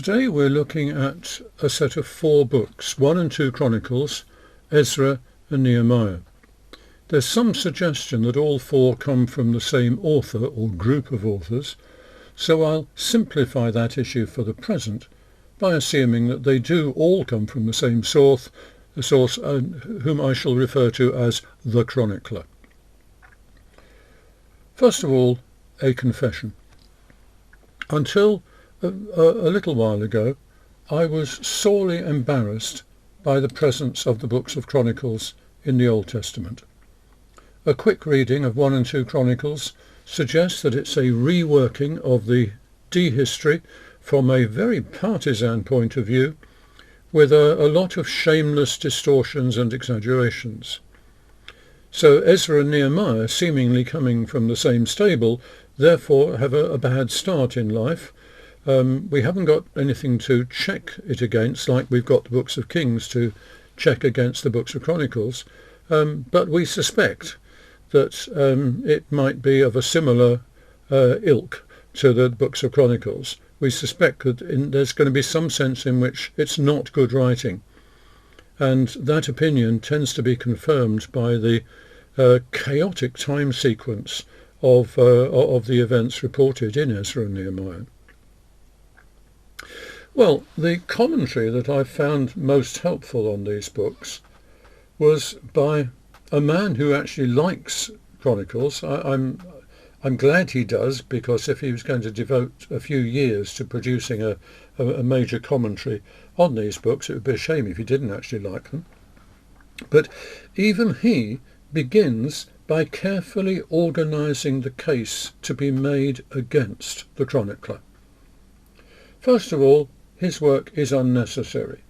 Today we're looking at a set of 4 books, 1 and 2 Chronicles, Ezra and Nehemiah. There's some suggestion that all 4 come from the same author or group of authors, so I'll simplify that issue for the present by assuming that they do all come from the same source, whom I shall refer to as the chronicler. First of all, a confession. Until a little while ago, I was sorely embarrassed by the presence of the books of Chronicles in the Old Testament. A quick reading of 1 and 2 Chronicles suggests that it's a reworking of the D-history from a very partisan point of view, with a lot of shameless distortions and exaggerations. So Ezra and Nehemiah, seemingly coming from the same stable, therefore have a bad start in life. We haven't got anything to check it against, like we've got the books of Kings to check against the books of Chronicles, but we suspect that it might be of a similar ilk to the books of Chronicles. We suspect that there's going to be some sense in which it's not good writing, and that opinion tends to be confirmed by the chaotic time sequence of the events reported in Ezra and Nehemiah. Well, the commentary that I found most helpful on these books was by a man who actually likes Chronicles. I'm glad he does, because if he was going to devote a few years to producing a major commentary on these books, it would be a shame if he didn't actually like them. But even he begins by carefully organising the case to be made against the chronicler. First of all, his work is unnecessary.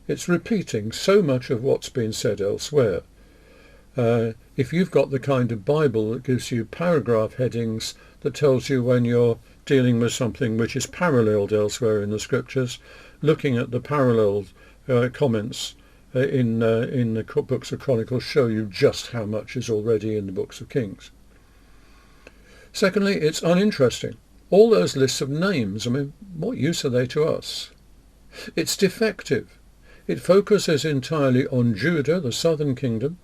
It's repeating so much of what's been said elsewhere. If you've got the kind of Bible that gives you paragraph headings that tells you when you're dealing with something which is paralleled elsewhere in the scriptures, looking at the paralleled comments in the books of Chronicles show you just how much is already in the books of Kings. Secondly, it's uninteresting. All those lists of names, what use are they to us? It's defective. It focuses entirely on Judah, the southern kingdom,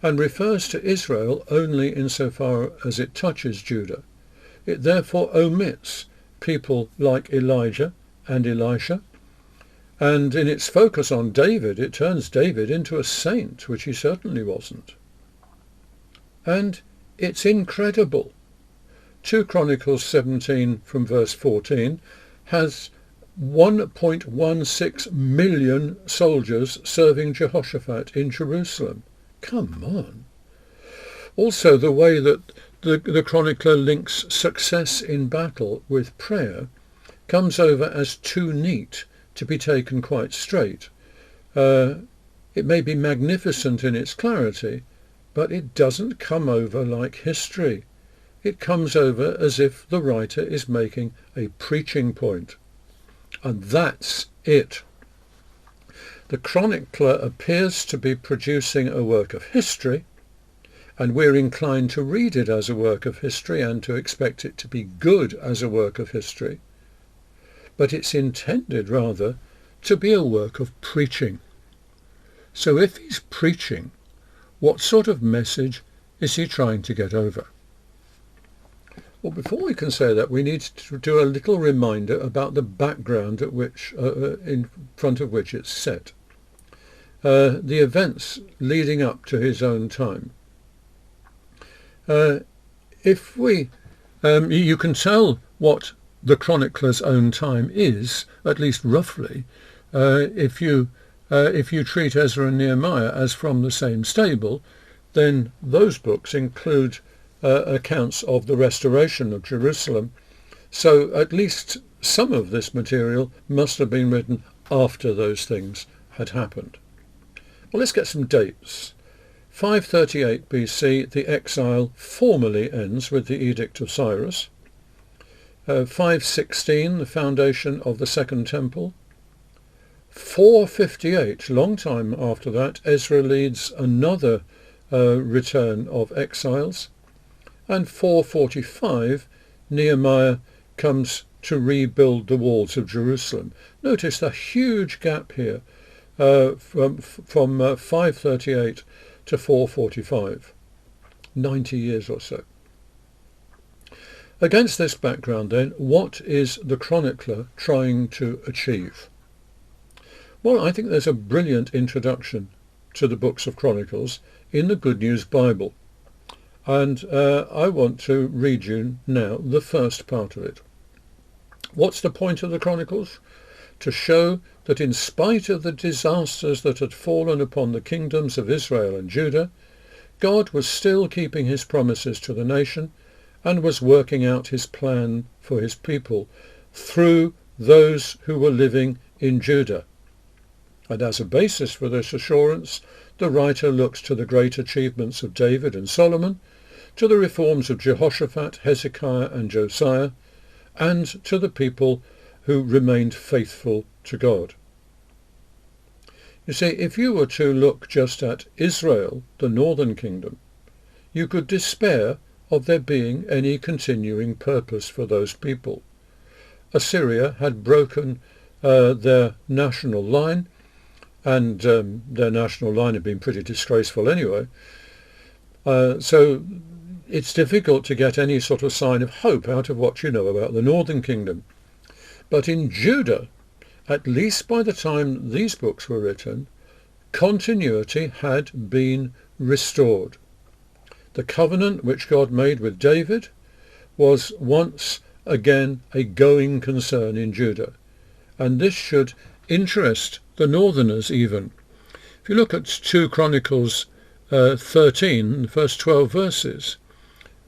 and refers to Israel only insofar as it touches Judah. It therefore omits people like Elijah and Elisha, and in its focus on David, it turns David into a saint, which he certainly wasn't. And it's incredible. 2 Chronicles 17 from verse 14 has 1.16 million soldiers serving Jehoshaphat in Jerusalem. Come on. Also, the way that the chronicler links success in battle with prayer comes over as too neat to be taken quite straight. It may be magnificent in its clarity, but it doesn't come over like history. It comes over as if the writer is making a preaching point. And that's it. The chronicler appears to be producing a work of history, and we're inclined to read it as a work of history and to expect it to be good as a work of history. But it's intended, rather, to be a work of preaching. So if he's preaching, what sort of message is he trying to get over? Well, before we can say that, we need to do a little reminder about the background in front of which it's set. The events leading up to his own time. You can tell what the chronicler's own time is, at least roughly, if you treat Ezra and Nehemiah as from the same stable, then those books include accounts of the restoration of Jerusalem. So at least some of this material must have been written after those things had happened. Well, let's get some dates. 538 BC, the exile formally ends with the Edict of Cyrus. 516, the foundation of the Second Temple. 458, long time after that, Ezra leads another return of exiles. And 445, Nehemiah comes to rebuild the walls of Jerusalem. Notice the huge gap here from 538 to 445, 90 years or so. Against this background, then, what is the chronicler trying to achieve? Well, I think there's a brilliant introduction to the books of Chronicles in the Good News Bible. And I want to read you now the first part of it. What's the point of the Chronicles? To show that in spite of the disasters that had fallen upon the kingdoms of Israel and Judah, God was still keeping his promises to the nation and was working out his plan for his people through those who were living in Judah. And as a basis for this assurance, the writer looks to the great achievements of David and Solomon, to the reforms of Jehoshaphat, Hezekiah and Josiah, and to the people who remained faithful to God. You see, if you were to look just at Israel, the northern kingdom, you could despair of there being any continuing purpose for those people. Assyria had broken their national line, and their national line had been pretty disgraceful anyway. So it's difficult to get any sort of sign of hope out of what you know about the northern kingdom. But in Judah, at least by the time these books were written, continuity had been restored. The covenant which God made with David was once again a going concern in Judah, and this should interest the northerners even. If you look at 2 Chronicles 13, the first 12 verses,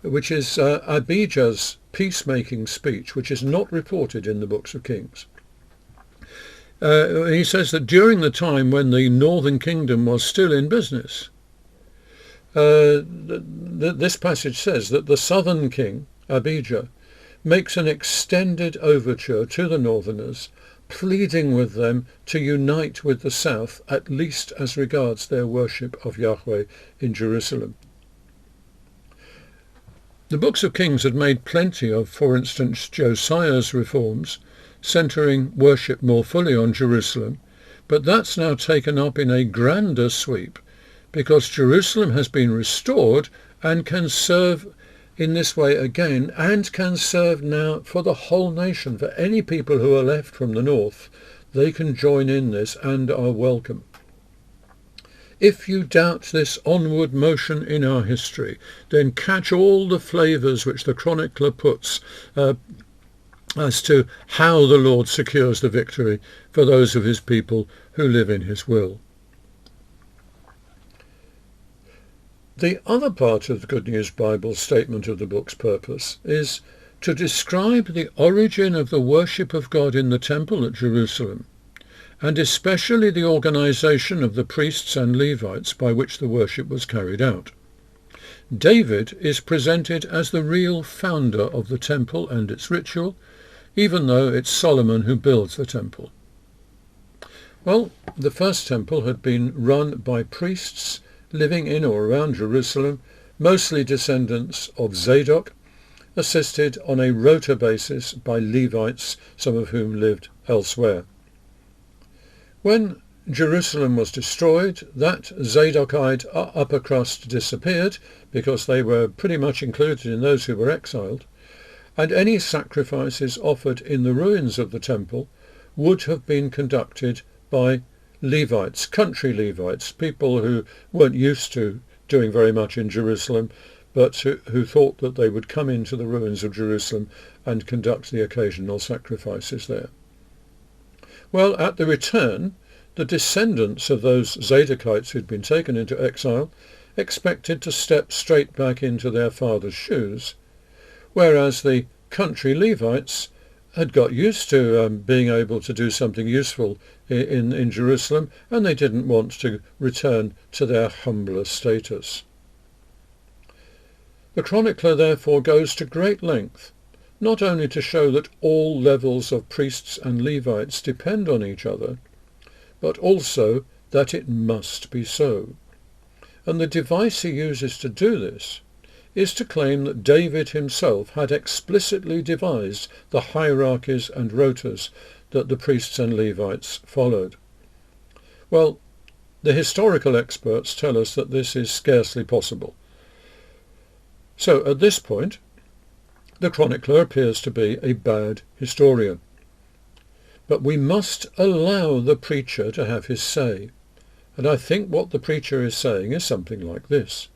which is Abijah's peacemaking speech, which is not reported in the books of Kings. He says that during the time when the northern kingdom was still in business, this passage says that the southern king, Abijah, makes an extended overture to the northerners, pleading with them to unite with the south, at least as regards their worship of Yahweh in Jerusalem. The books of Kings had made plenty of, for instance, Josiah's reforms, centering worship more fully on Jerusalem, but that's now taken up in a grander sweep, because Jerusalem has been restored and can serve in this way again, and can serve now for the whole nation. For any people who are left from the north, they can join in this and are welcome. If you doubt this onward motion in our history, then catch all the flavours which the chronicler puts as to how the Lord secures the victory for those of his people who live in his will. The other part of the Good News Bible's statement of the book's purpose is to describe the origin of the worship of God in the temple at Jerusalem, and especially the organization of the priests and Levites by which the worship was carried out. David is presented as the real founder of the temple and its ritual, even though it's Solomon who builds the temple. Well, the first temple had been run by priests living in or around Jerusalem, mostly descendants of Zadok, assisted on a rota basis by Levites, some of whom lived elsewhere. When Jerusalem was destroyed, that Zadokite upper crust disappeared, because they were pretty much included in those who were exiled, and any sacrifices offered in the ruins of the temple would have been conducted by Levites, country Levites, people who weren't used to doing very much in Jerusalem, but who thought that they would come into the ruins of Jerusalem and conduct the occasional sacrifices there. Well, at the return, the descendants of those Zadokites who'd been taken into exile expected to step straight back into their father's shoes, whereas the country Levites had got used to being able to do something useful in Jerusalem, and they didn't want to return to their humbler status. The chronicler therefore goes to great length, not only to show that all levels of priests and Levites depend on each other, but also that it must be so. And the device he uses to do this is to claim that David himself had explicitly devised the hierarchies and rotas that the priests and Levites followed. Well, the historical experts tell us that this is scarcely possible. So at this point, the chronicler appears to be a bad historian. But we must allow the preacher to have his say. And I think what the preacher is saying is something like this.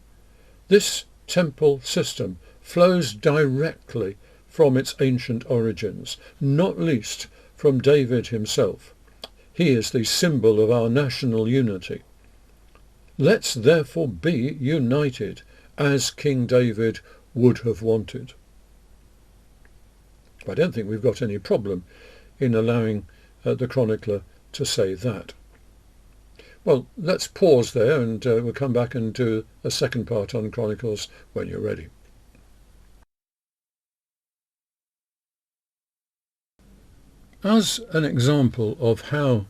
This temple system flows directly from its ancient origins, not least from David himself. He is the symbol of our national unity. Let's therefore be united as King David would have wanted. I don't think we've got any problem in allowing the chronicler to say that. Well, let's pause there and we'll come back and do a second part on Chronicles when you're ready. As an example of how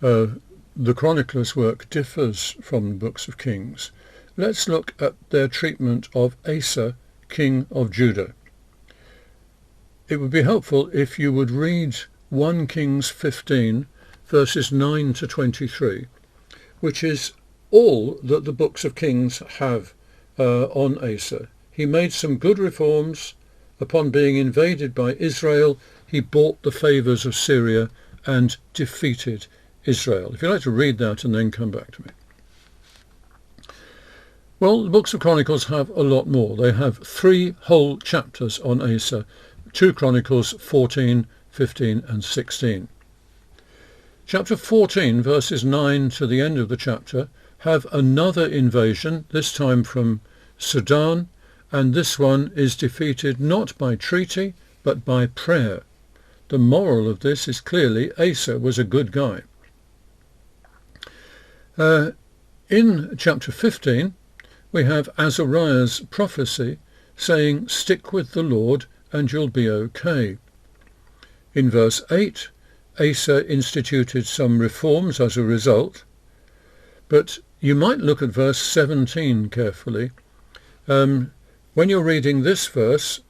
the chronicler's work differs from the books of Kings, let's look at their treatment of Asa, king of Judah. It would be helpful if you would read 1 Kings 15, verses 9 to 23, which is all that the books of Kings have on Asa. He made some good reforms. Upon being invaded by Israel, he bought the favours of Syria and defeated Israel. If you'd like to read that and then come back to me. Well, the books of Chronicles have a lot more. They have 3 whole chapters on Asa, 2 Chronicles 14, 15 and 16. Chapter 14, verses 9 to the end of the chapter, have another invasion, this time from Sudan, and this one is defeated not by treaty, but by prayer. The moral of this is clearly Asa was a good guy. In chapter 15, we have Azariah's prophecy saying, stick with the Lord and you'll be okay. In verse 8, Asa instituted some reforms as a result, but you might look at verse 17 carefully. When you're reading this verse,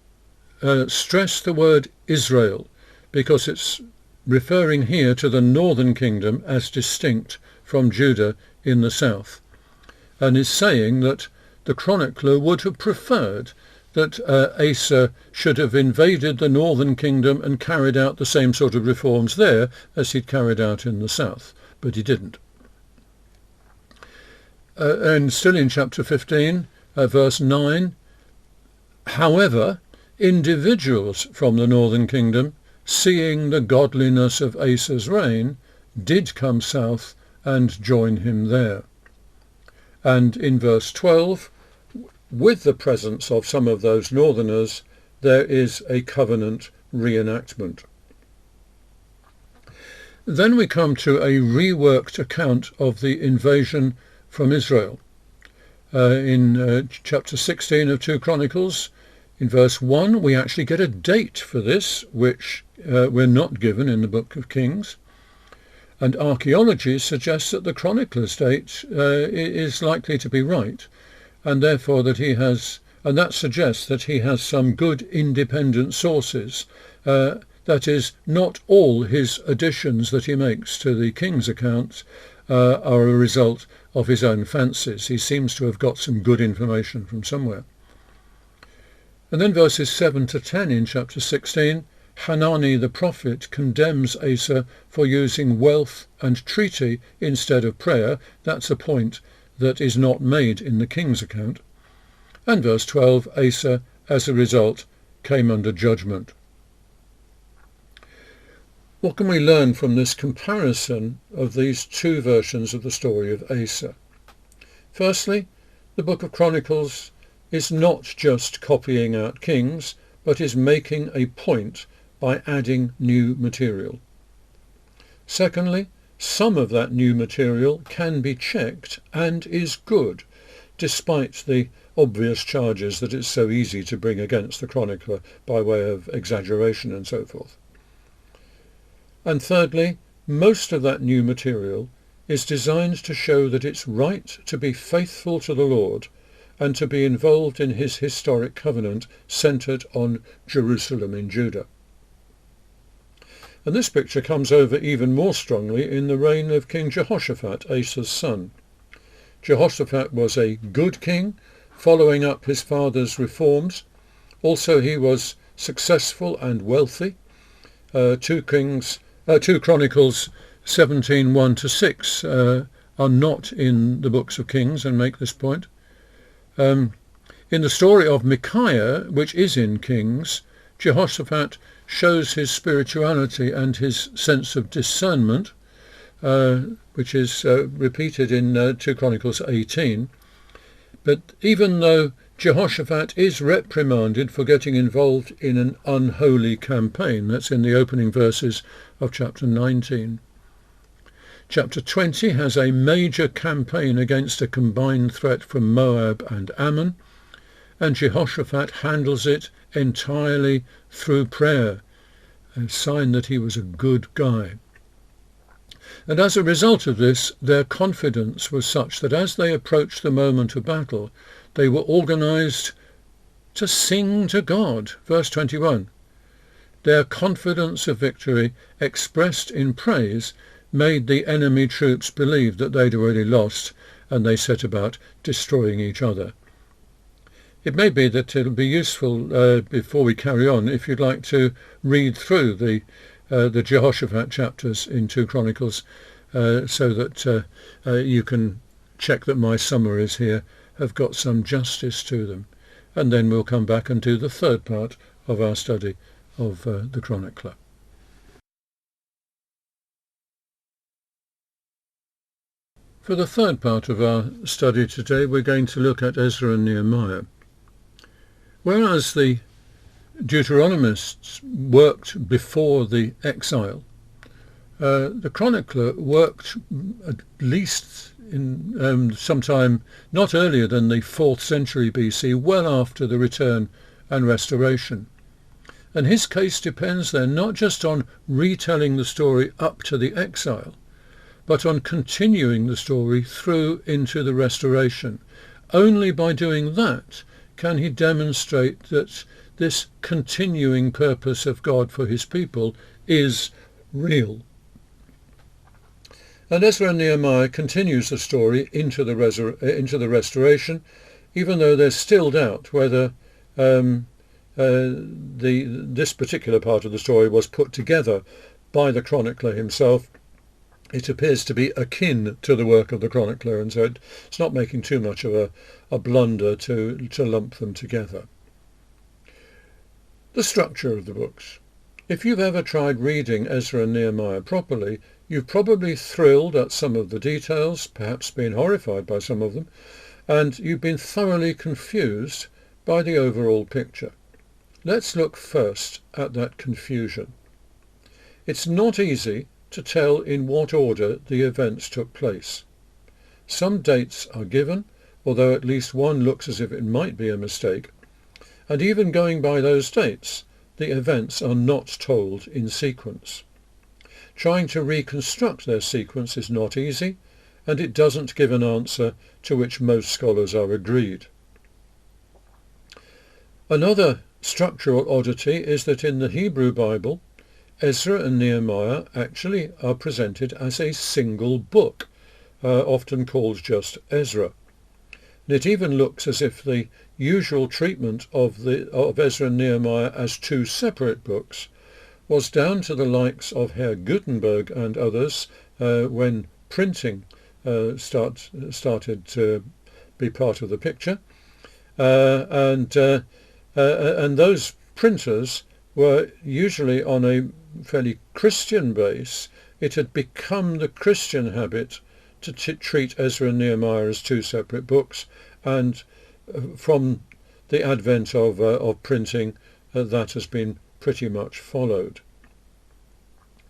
stress the word Israel, because it's referring here to the northern kingdom as distinct from Judah in the south, and is saying that the chronicler would have preferred that Asa should have invaded the northern kingdom and carried out the same sort of reforms there as he'd carried out in the south, but he didn't. And still in chapter 15, verse 9, however, individuals from the northern kingdom, seeing the godliness of Asa's reign, did come south and join him there. And in verse 12, with the presence of some of those northerners, there is a covenant reenactment. Then we come to a reworked account of the invasion from Israel. In chapter 16 of 2 Chronicles, in verse 1, we actually get a date for this, which we're not given in the book of Kings. And archaeology suggests that the chronicler's date is likely to be right, and therefore that he has, and that suggests that he has some good independent sources. That is, not all his additions that he makes to the king's accounts are a result of his own fancies. He seems to have got some good information from somewhere. And then verses 7 to 10 in chapter 16, Hanani the prophet condemns Asa for using wealth and treaty instead of prayer. That's a point that is not made in the king's account. And verse 12, Asa, as a result, came under judgment. What can we learn from this comparison of these two versions of the story of Asa? Firstly, the book of Chronicles is not just copying out kings, but is making a point by adding new material. Secondly, some of that new material can be checked and is good, despite the obvious charges that it's so easy to bring against the chronicler by way of exaggeration and so forth. And thirdly, most of that new material is designed to show that it's right to be faithful to the Lord and to be involved in his historic covenant centred on Jerusalem in Judah. And this picture comes over even more strongly in the reign of King Jehoshaphat, Asa's son. Jehoshaphat was a good king, following up his father's reforms. Also he was successful and wealthy. 2 Chronicles 17:1-6 are not in the books of Kings and make this point. In the story of Micaiah, which is in Kings, Jehoshaphat shows his spirituality and his sense of discernment, which is repeated in 2 Chronicles 18. But even though Jehoshaphat is reprimanded for getting involved in an unholy campaign, that's in the opening verses of chapter 19. Chapter 20 has a major campaign against a combined threat from Moab and Ammon, and Jehoshaphat handles it entirely through prayer, a sign that he was a good guy. And as a result of this, their confidence was such that as they approached the moment of battle, they were organised to sing to God. Verse 21. Their confidence of victory, expressed in praise, made the enemy troops believe that they'd already lost, and they set about destroying each other. It may be that it'll be useful, before we carry on, if you'd like to read through the Jehoshaphat chapters in 2 Chronicles, so that you can check that my summaries here have got some justice to them. And then we'll come back and do the third part of our study of the chronicler. For the third part of our study today, we're going to look at Ezra and Nehemiah. Whereas the Deuteronomists worked before the exile, the chronicler worked at least in sometime not earlier than the 4th century BC, well after the return and restoration. And his case depends then not just on retelling the story up to the exile, but on continuing the story through into the restoration. Only by doing that can he demonstrate that this continuing purpose of God for his people is real. And Ezra and Nehemiah continues the story into the restoration, even though there's still doubt whether this particular part of the story was put together by the chronicler himself. It appears to be akin to the work of the chronicler, and so it's not making too much of a blunder to lump them together. The structure of the books. If you've ever tried reading Ezra and Nehemiah properly, you've probably thrilled at some of the details, perhaps been horrified by some of them, and you've been thoroughly confused by the overall picture. Let's look first at that confusion. It's not easy to tell in what order the events took place. Some dates are given, although at least one looks as if it might be a mistake, and even going by those dates, the events are not told in sequence. Trying to reconstruct their sequence is not easy, and it doesn't give an answer to which most scholars are agreed. Another structural oddity is that in the Hebrew Bible, Ezra and Nehemiah actually are presented as a single book, often called just Ezra. And it even looks as if the usual treatment of Ezra and Nehemiah as two separate books was down to the likes of Herr Gutenberg and others when printing started to be part of the picture, and those printers were usually on a fairly Christian base. It had become the Christian habit to treat Ezra and Nehemiah as two separate books, and from the advent of printing, that has been pretty much followed.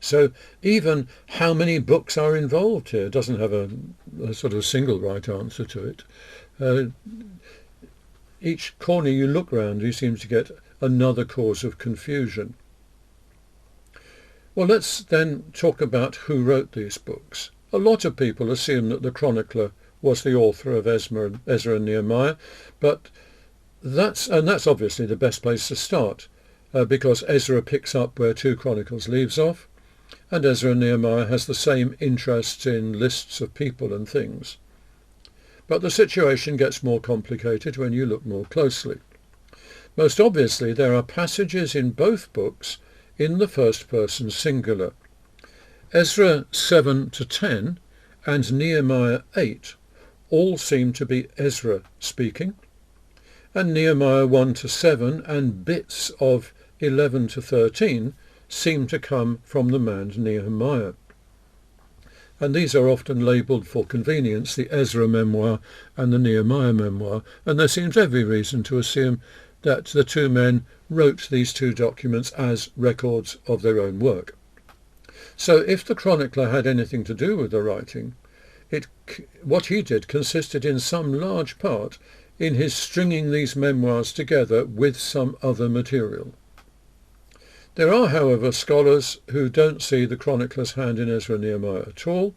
So even how many books are involved here doesn't have a sort of single right answer to it. Each corner you look round, you seem to get another cause of confusion. Well, let's then talk about who wrote these books. A lot of people assume that the chronicler was the author of Ezra and Nehemiah, but that's obviously the best place to start, because Ezra picks up where 2 Chronicles leaves off, and Ezra and Nehemiah has the same interests in lists of people and things. But the situation gets more complicated when you look more closely. Most obviously, there are passages in both books in the first person singular. Ezra 7 to 10 and Nehemiah 8 all seem to be Ezra speaking, and Nehemiah 1 to 7 and bits of 11 to 13 seem to come from the man Nehemiah. And these are often labelled for convenience the Ezra memoir and the Nehemiah memoir, and there seems every reason to assume that the two men wrote these two documents as records of their own work. So if the chronicler had anything to do with the writing, what he did consisted in some large part in his stringing these memoirs together with some other material. There are, however, scholars who don't see the chronicler's hand in Ezra and Nehemiah at all,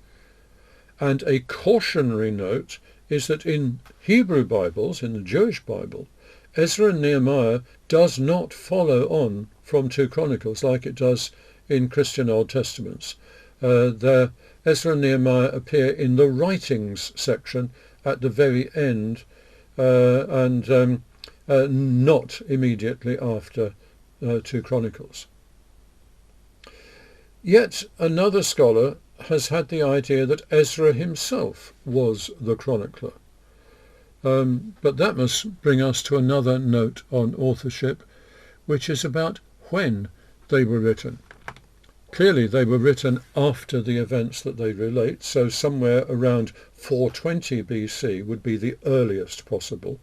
and a cautionary note is that in Hebrew Bibles, in the Jewish Bible, Ezra and Nehemiah does not follow on from 2 Chronicles like it does in Christian Old Testaments. Ezra and Nehemiah appear in the writings section at the very end, and not immediately after 2 Chronicles. Yet another scholar has had the idea that Ezra himself was the chronicler. But that must bring us to another note on authorship, which is about when they were written. Clearly they were written after the events that they relate, so somewhere around 420 BC would be the earliest possible.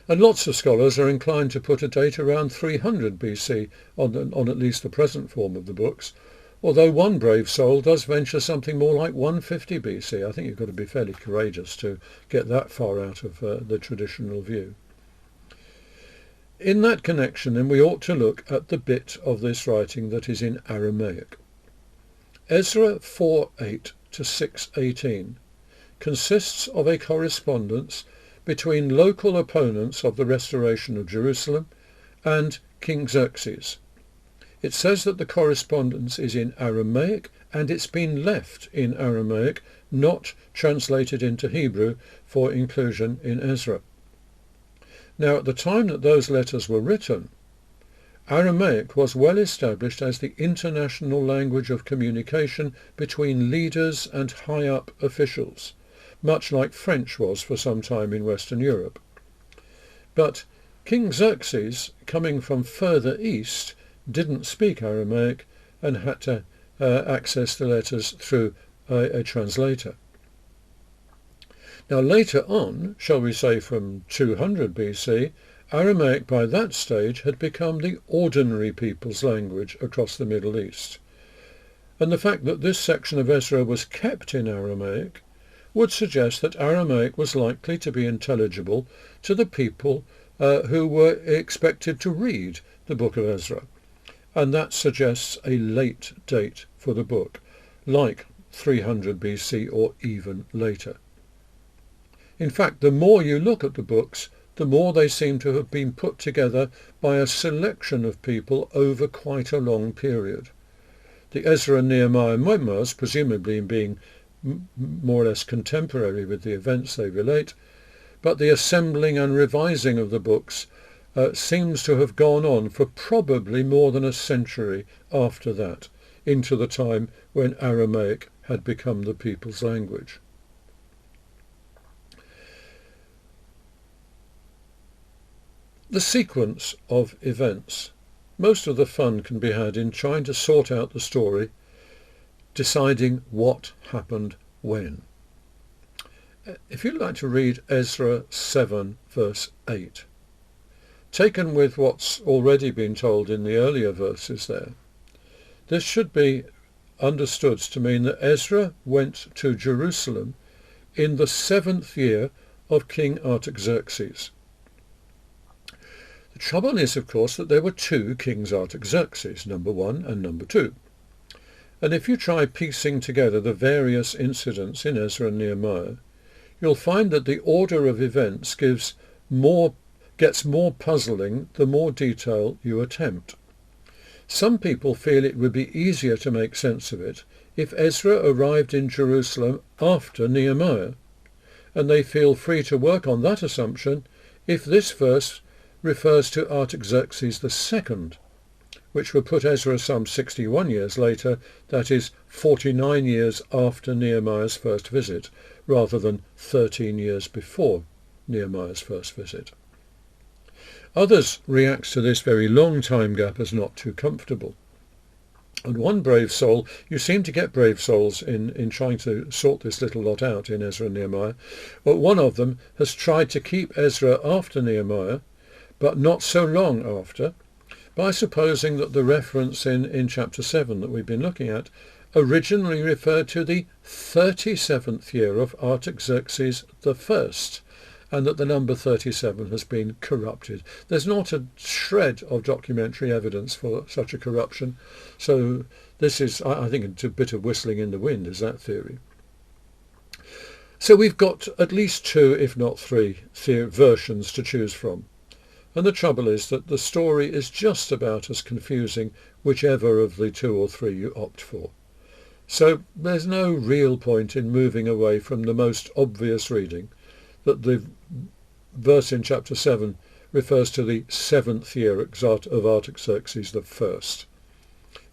And lots of scholars are inclined to put a date around 300 BC on at least the present form of the books, although one brave soul does venture something more like 150 BC. I think you've got to be fairly courageous to get that far out of the traditional view. In that connection, then, we ought to look at the bit of this writing that is in Aramaic. Ezra 4:8 to 6:18 consists of a correspondence between local opponents of the restoration of Jerusalem and King Xerxes. It says that the correspondence is in Aramaic, and it's been left in Aramaic, not translated into Hebrew for inclusion in Ezra. Now, at the time that those letters were written, Aramaic was well established as the international language of communication between leaders and high-up officials, much like French was for some time in Western Europe. But King Xerxes, coming from further east, didn't speak Aramaic and had to access the letters through a translator. Now later on, shall we say from 200 BC, Aramaic by that stage had become the ordinary people's language across the Middle East. And the fact that this section of Ezra was kept in Aramaic would suggest that Aramaic was likely to be intelligible to the people who were expected to read the book of Ezra. And that suggests a late date for the book, like 300 BC or even later. In fact, the more you look at the books, the more they seem to have been put together by a selection of people over quite a long period. The Ezra and Nehemiah memoirs, presumably being more or less contemporary with the events they relate, but the assembling and revising of the books seems to have gone on for probably more than a century after that, into the time when Aramaic had become the people's language. The sequence of events. Most of the fun can be had in trying to sort out the story, deciding what happened when. If you'd like to read Ezra 7 verse 8, taken with what's already been told in the earlier verses there, this should be understood to mean that Ezra went to Jerusalem in the 7th year of King Artaxerxes. The trouble is, of course, that there were two Kings Artaxerxes, number 1 and number 2. And if you try piecing together the various incidents in Ezra and Nehemiah, you'll find that the order of events gets more puzzling the more detail you attempt. Some people feel it would be easier to make sense of it if Ezra arrived in Jerusalem after Nehemiah, and they feel free to work on that assumption if this verse refers to Artaxerxes II, which would put Ezra some 61 years later, that is 49 years after Nehemiah's first visit, rather than 13 years before Nehemiah's first visit. Others react to this very long time gap as not too comfortable. And one brave soul, you seem to get brave souls in trying to sort this little lot out in Ezra and Nehemiah, but one of them has tried to keep Ezra after Nehemiah, but not so long after, by supposing that the reference in chapter 7 that we've been looking at originally referred to the 37th year of Artaxerxes I, and that the number 37 has been corrupted. There's not a shred of documentary evidence for such a corruption, so this is, I think, it's a bit of whistling in the wind, is that theory. So we've got at least two, if not three, versions to choose from. And the trouble is that the story is just about as confusing whichever of the two or three you opt for. So there's no real point in moving away from the most obvious reading, that the verse in chapter 7 refers to the 7th year of Artaxerxes I.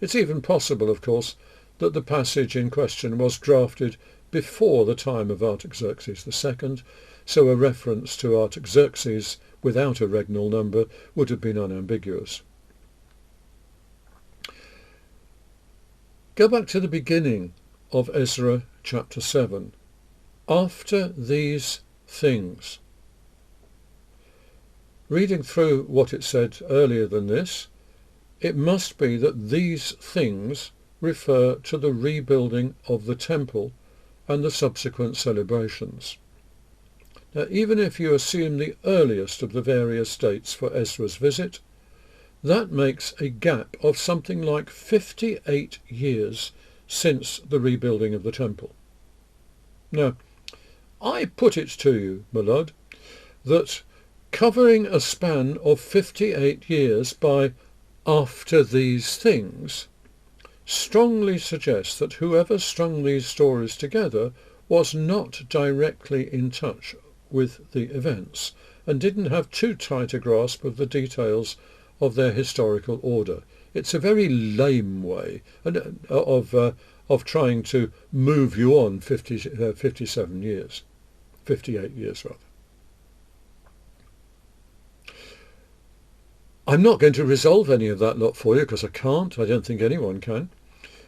It's even possible, of course, that the passage in question was drafted before the time of Artaxerxes II, so a reference to Artaxerxes without a regnal number would have been unambiguous. Go back to the beginning of Ezra chapter 7. After these things. Reading through what it said earlier than this, it must be that these things refer to the rebuilding of the temple and the subsequent celebrations. Now, even if you assume the earliest of the various dates for Ezra's visit, that makes a gap of something like 58 years since the rebuilding of the temple. Now, I put it to you, my lord, that covering a span of 58 years by after these things strongly suggests that whoever strung these stories together was not directly in touch with the events and didn't have too tight a grasp of the details of their historical order. It's a very lame way of trying to move you on 57 years. 58 years rather. I'm not going to resolve any of that lot for you because I can't. I don't think anyone can.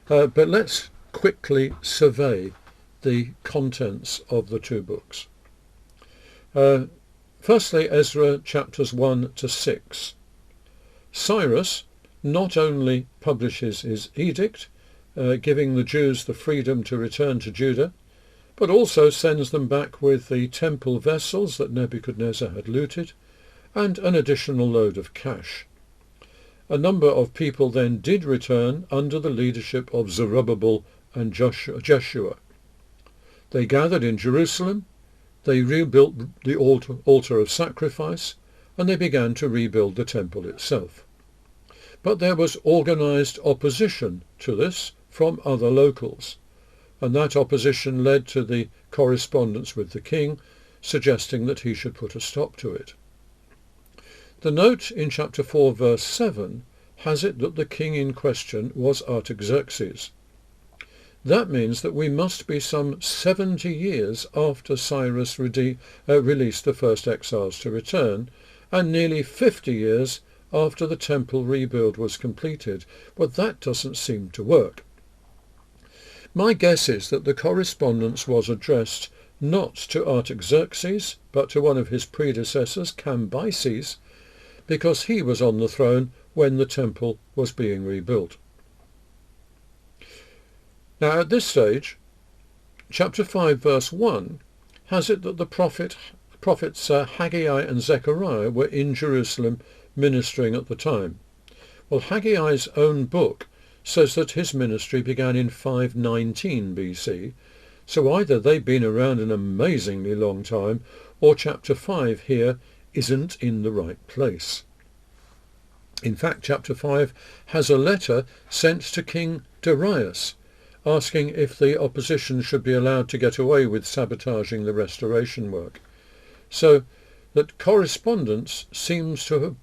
But let's quickly survey the contents of the two books. Firstly, Ezra chapters 1 to 6. Cyrus not only publishes his edict, giving the Jews the freedom to return to Judah, but also sends them back with the temple vessels that Nebuchadnezzar had looted, and an additional load of cash. A number of people then did return under the leadership of Zerubbabel and Jeshua. They gathered in Jerusalem, they rebuilt the altar of sacrifice, and they began to rebuild the temple itself. But there was organized opposition to this from other locals, and that opposition led to the correspondence with the king, suggesting that he should put a stop to it. The note in chapter 4 verse 7 has it that the king in question was Artaxerxes. That means that we must be some 70 years after Cyrus released the first exiles to return, and nearly 50 years after the temple rebuild was completed, but that doesn't seem to work. My guess is that the correspondence was addressed not to Artaxerxes, but to one of his predecessors, Cambyses, because he was on the throne when the temple was being rebuilt. Now at this stage, chapter 5 verse 1 has it that the prophets Haggai and Zechariah were in Jerusalem ministering at the time. Well, Haggai's own book says that his ministry began in 519 BC, So either they've been around an amazingly long time, or chapter 5 here isn't in the right place. In fact, chapter 5 has a letter sent to King Darius, asking if the opposition should be allowed to get away with sabotaging the restoration work. So that correspondence seems to have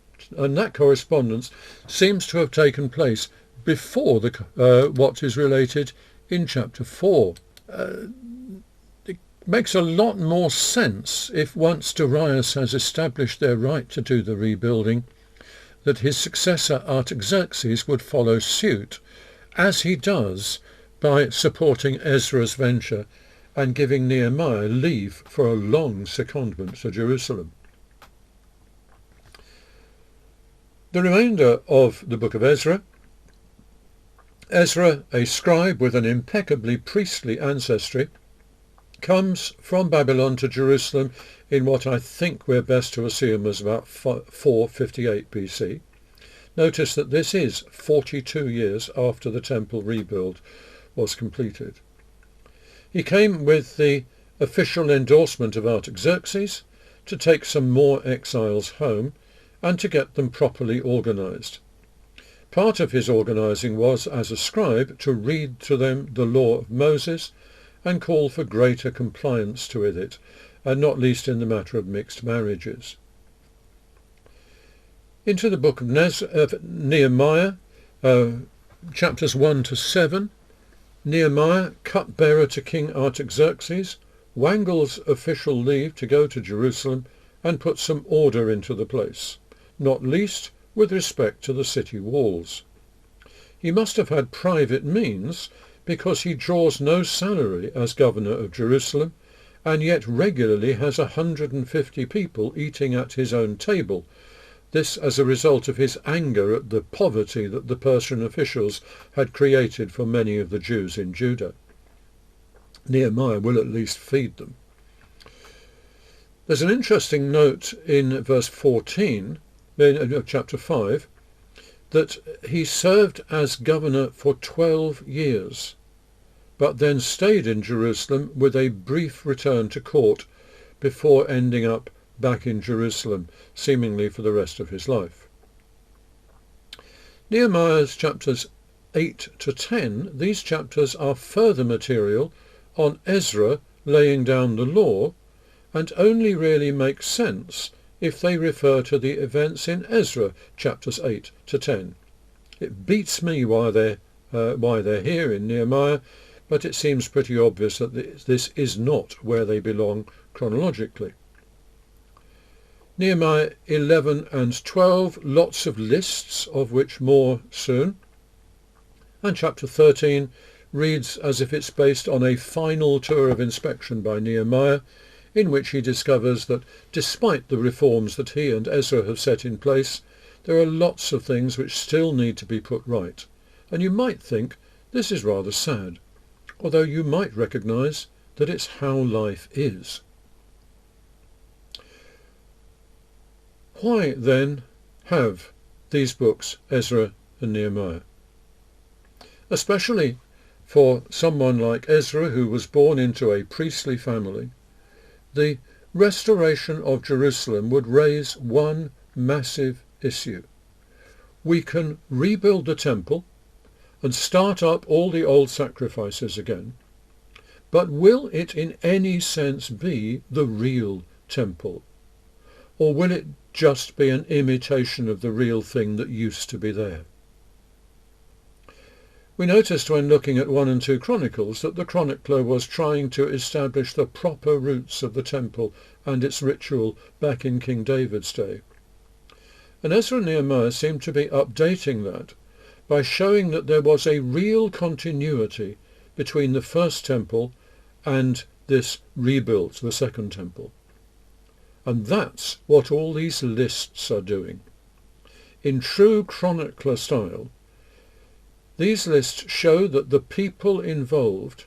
taken place before what is related in chapter 4. It makes a lot more sense if once Darius has established their right to do the rebuilding, that his successor Artaxerxes would follow suit, as he does by supporting Ezra's venture and giving Nehemiah leave for a long secondment to Jerusalem. The remainder of the book of Ezra, a scribe with an impeccably priestly ancestry, comes from Babylon to Jerusalem in what I think we're best to assume as about 458 BC. Notice that this is 42 years after the temple rebuild was completed. He came with the official endorsement of Artaxerxes to take some more exiles home and to get them properly organised. Part of his organising was, as a scribe, to read to them the law of Moses and call for greater compliance to it, and not least in the matter of mixed marriages. Into the book of Nehemiah, chapters 1 to 7, Nehemiah, cupbearer to King Artaxerxes, wangles official leave to go to Jerusalem and put some order into the place, not least with respect to the city walls. He must have had private means, because he draws no salary as governor of Jerusalem, and yet regularly has 150 people eating at his own table, this as a result of his anger at the poverty that the Persian officials had created for many of the Jews in Judah. Nehemiah will at least feed them. There's an interesting note in verse 14 of chapter 5 that he served as governor for 12 years, but then stayed in Jerusalem with a brief return to court before ending up back in Jerusalem, seemingly for the rest of his life. Nehemiah's chapters 8 to 10, these chapters are further material on Ezra laying down the law, and only really make sense if they refer to the events in Ezra chapters 8 to 10. It beats me why they're here in Nehemiah, but it seems pretty obvious that this is not where they belong chronologically. Nehemiah 11 and 12, lots of lists, of which more soon. And chapter 13 reads as if it's based on a final tour of inspection by Nehemiah, in which he discovers that despite the reforms that he and Ezra have set in place, there are lots of things which still need to be put right. And you might think this is rather sad, although you might recognise that it's how life is. Why, then, have these books, Ezra and Nehemiah? Especially for someone like Ezra, who was born into a priestly family, the restoration of Jerusalem would raise one massive issue. We can rebuild the temple and start up all the old sacrifices again, but will it in any sense be the real temple? Or will it just be an imitation of the real thing that used to be there? We noticed when looking at 1 and 2 Chronicles that the chronicler was trying to establish the proper roots of the temple and its ritual back in King David's day. And Ezra and Nehemiah seem to be updating that by showing that there was a real continuity between the first temple and this rebuilt, the second temple. And that's what all these lists are doing. In true chronicler style, these lists show that the people involved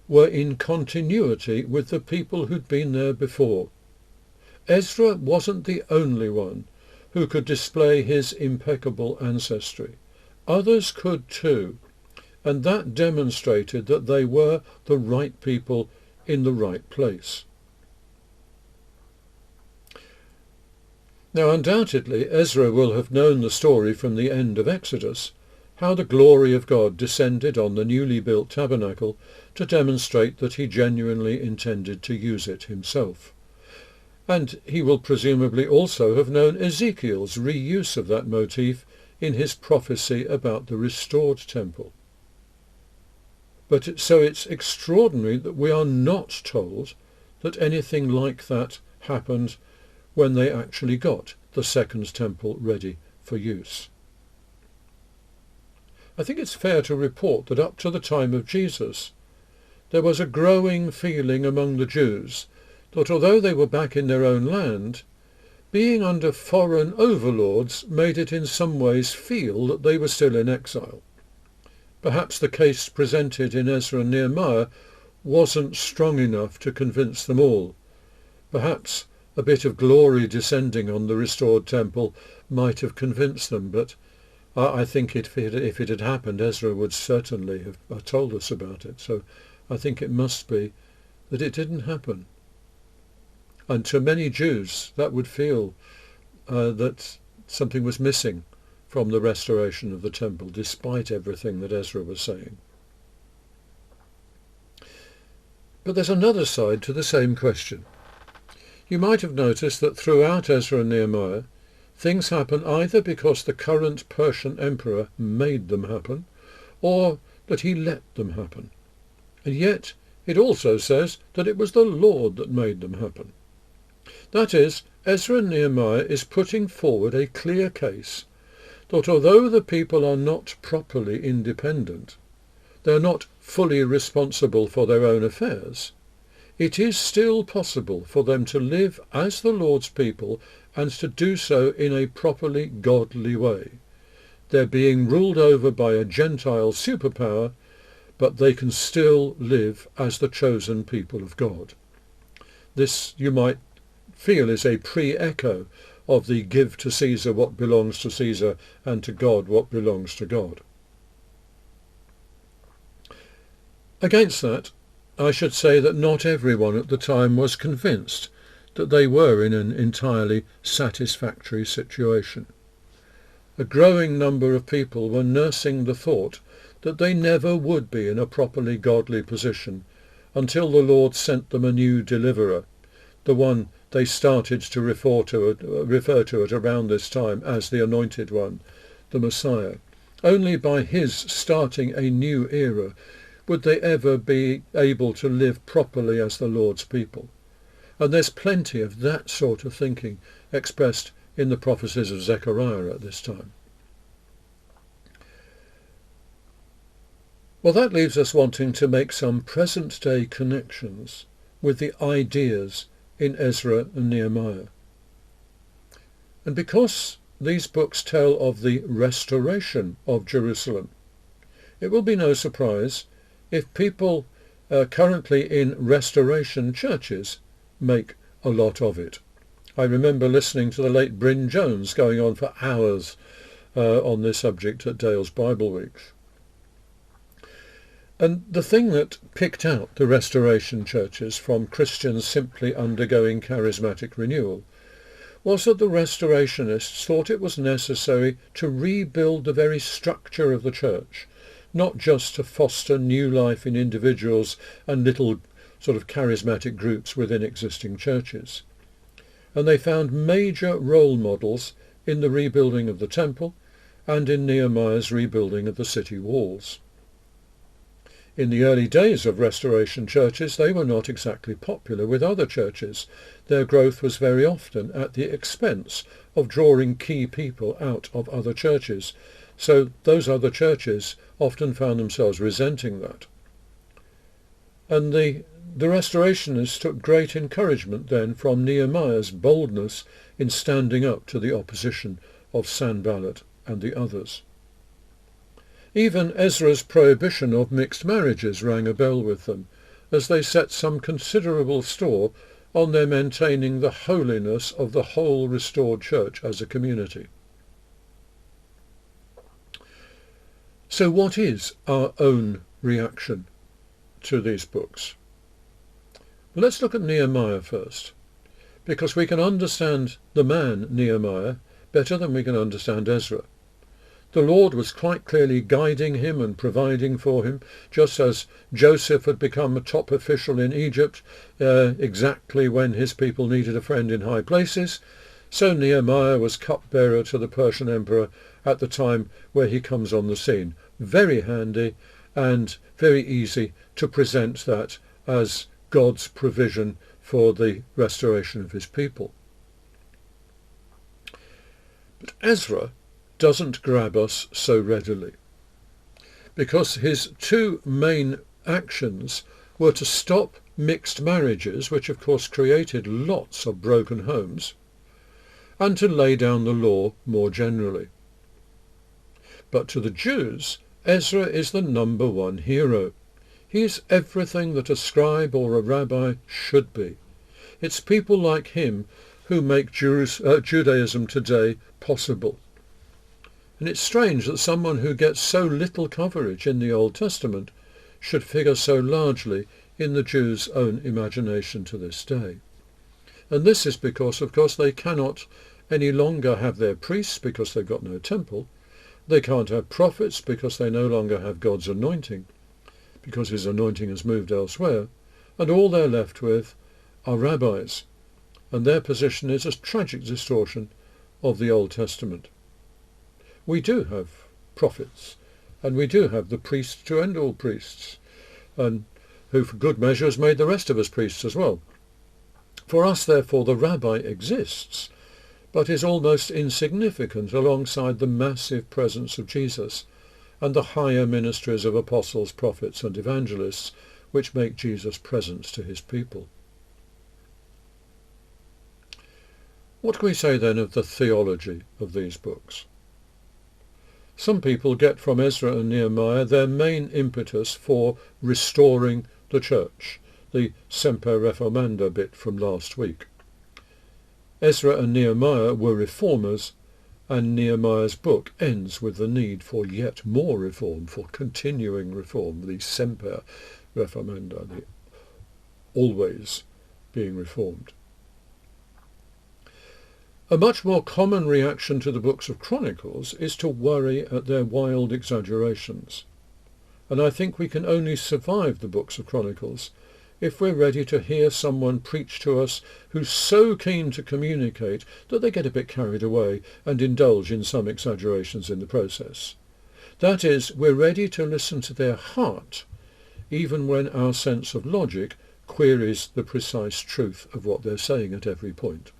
were in continuity with the people who'd been there before. Ezra wasn't the only one who could display his impeccable ancestry. Others could too, and that demonstrated that they were the right people in the right place. Now, undoubtedly, Ezra will have known the story from the end of Exodus, how the glory of God descended on the newly built tabernacle to demonstrate that he genuinely intended to use it himself. And he will presumably also have known Ezekiel's reuse of that motif in his prophecy about the restored temple. So it's extraordinary that we are not told that anything like that happened when they actually got the second temple ready for use. I think it's fair to report that up to the time of Jesus, there was a growing feeling among the Jews that although they were back in their own land, being under foreign overlords made it in some ways feel that they were still in exile. Perhaps the case presented in Ezra and Nehemiah wasn't strong enough to convince them all. Perhaps a bit of glory descending on the restored temple might have convinced them, but I think if it had happened, Ezra would certainly have told us about it. So I think it must be that it didn't happen. And to many Jews, that would feel that something was missing from the restoration of the temple, despite everything that Ezra was saying. But there's another side to the same question. You might have noticed that throughout Ezra and Nehemiah, things happen either because the current Persian emperor made them happen, or that he let them happen. And yet it also says that it was the Lord that made them happen. That is, Ezra and Nehemiah is putting forward a clear case that although the people are not properly independent, they are not fully responsible for their own affairs, it is still possible for them to live as the Lord's people and to do so in a properly godly way. They're being ruled over by a Gentile superpower, but they can still live as the chosen people of God. This, you might feel, is a pre-echo of the give to Caesar what belongs to Caesar and to God what belongs to God. Against that, I should say that not everyone at the time was convinced that they were in an entirely satisfactory situation. A growing number of people were nursing the thought that they never would be in a properly godly position until the Lord sent them a new deliverer, the one they started to refer to it around this time as the Anointed One, the Messiah. Only by his starting a new era would they ever be able to live properly as the Lord's people. And there's plenty of that sort of thinking expressed in the prophecies of Zechariah at this time. Well, that leaves us wanting to make some present-day connections with the ideas in Ezra and Nehemiah. And because these books tell of the restoration of Jerusalem, it will be no surprise if people currently in restoration churches make a lot of it. I remember listening to the late Bryn Jones going on for hours on this subject at Dale's Bible Weeks. And the thing that picked out the restoration churches from Christians simply undergoing charismatic renewal was that the restorationists thought it was necessary to rebuild the very structure of the church, not just to foster new life in individuals and little sort of charismatic groups within existing churches. And they found major role models in the rebuilding of the temple and in Nehemiah's rebuilding of the city walls. In the early days of restoration churches, they were not exactly popular with other churches. Their growth was very often at the expense of drawing key people out of other churches. So those other churches often found themselves resenting that. And the restorationists took great encouragement then from Nehemiah's boldness in standing up to the opposition of Sanballat and the others. Even Ezra's prohibition of mixed marriages rang a bell with them, as they set some considerable store on their maintaining the holiness of the whole restored church as a community. So what is our own reaction to these books? Let's look at Nehemiah first, because we can understand the man Nehemiah better than we can understand Ezra. The Lord was quite clearly guiding him and providing for him, just as Joseph had become a top official in Egypt exactly when his people needed a friend in high places. So Nehemiah was cupbearer to the Persian emperor at the time where he comes on the scene. Very handy and very easy to present that as God's provision for the restoration of his people. But Ezra doesn't grab us so readily, because his two main actions were to stop mixed marriages, which of course created lots of broken homes, and to lay down the law more generally. But to the Jews, Ezra is the number one hero. He is everything that a scribe or a rabbi should be. It's people like him who make Judaism today possible. And it's strange that someone who gets so little coverage in the Old Testament should figure so largely in the Jews' own imagination to this day. And this is because, of course, they cannot any longer have their priests because they've got no temple. They can't have prophets because they no longer have God's anointing, because his anointing has moved elsewhere. And all they're left with are rabbis. And their position is a tragic distortion of the Old Testament. We do have prophets, and we do have the priests to end all priests, and who for good measure has made the rest of us priests as well. For us, therefore, the rabbi exists, but is almost insignificant alongside the massive presence of Jesus and the higher ministries of apostles, prophets and evangelists, which make Jesus present to his people. What can we say then of the theology of these books? Some people get from Ezra and Nehemiah their main impetus for restoring the church, the Semper Reformanda bit from last week. Ezra and Nehemiah were reformers, and Nehemiah's book ends with the need for yet more reform, for continuing reform, the Semper Reformanda, the always being reformed. A much more common reaction to the books of Chronicles is to worry at their wild exaggerations. And I think we can only survive the books of Chronicles if we're ready to hear someone preach to us who's so keen to communicate that they get a bit carried away and indulge in some exaggerations in the process. That is, we're ready to listen to their heart, even when our sense of logic queries the precise truth of what they're saying at every point.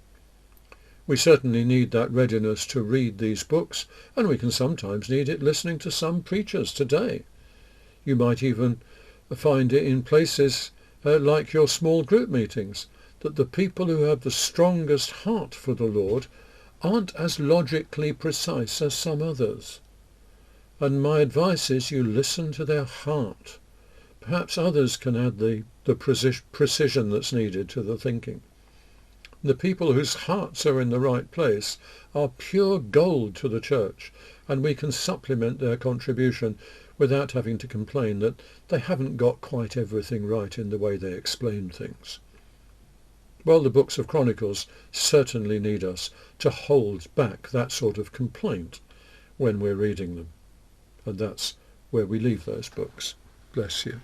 We certainly need that readiness to read these books, and we can sometimes need it listening to some preachers today. You might even find it in places like your small group meetings, that the people who have the strongest heart for the Lord aren't as logically precise as some others. And my advice is you listen to their heart. Perhaps others can add the precision that's needed to the thinking. The people whose hearts are in the right place are pure gold to the church, and we can supplement their contribution without having to complain that they haven't got quite everything right in the way they explain things. Well, the books of Chronicles certainly need us to hold back that sort of complaint when we're reading them. And that's where we leave those books. Bless you.